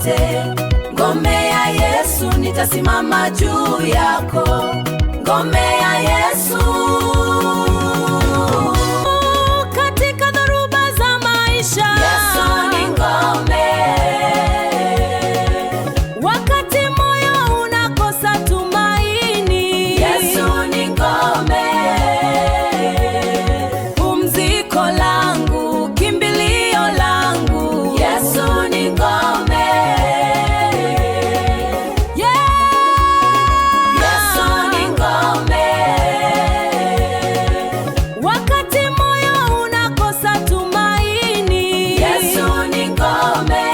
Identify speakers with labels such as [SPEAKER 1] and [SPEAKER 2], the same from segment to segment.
[SPEAKER 1] wote. Ngome ya Yesu, nitasimama juu yako. Ngome ya Yesu. Katika dhoruba za maisha, Yesu ni ngome. Wakati moyo unakosa tumaini, Yesu ni ngome. Pumziko langu, kimbilio langu, Yesu ni ngome. Yesu ni ngome. Wakati moyo unakosa tumaini, Yesu ni ngome.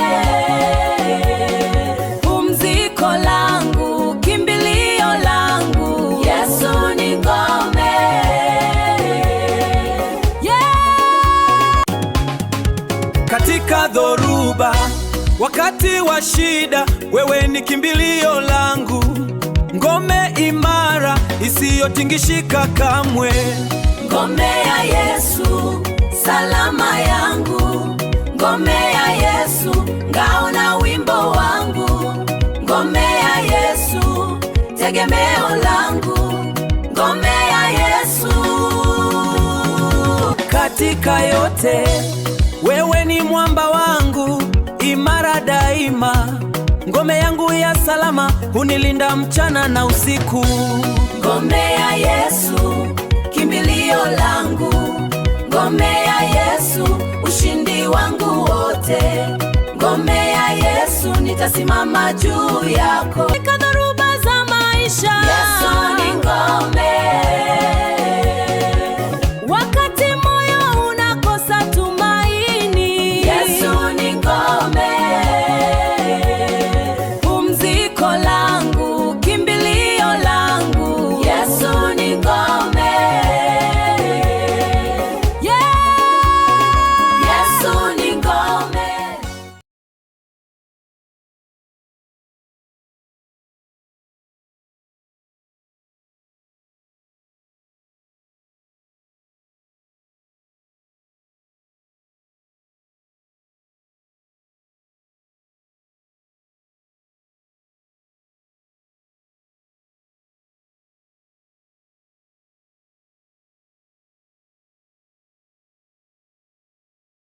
[SPEAKER 1] Pumziko langu, kimbilio langu, Yesu ni ngome.
[SPEAKER 2] Katika dhoruba, wakati wa shida, wewe ni kimbilio langu. Ngome imara isiyotingishika kamwe.
[SPEAKER 1] Ngome ya Yesu, salama yangu. Ngome ya Yesu, ngao na wimbo wangu. Ngome ya Yesu, tegemeo langu. Ngome ya Yesu.
[SPEAKER 2] Katika yote, wewe ni mwamba wangu, imara daima. Ngome yangu ya salama, hunilinda mchana na usiku.
[SPEAKER 1] Ngome ya Yesu, kimbilio langu. Ngome ya Yesu, ushindi wangu wote. Ngome ya Yesu, nitasimama juu yako. Katika dhoruba za maisha, Yesu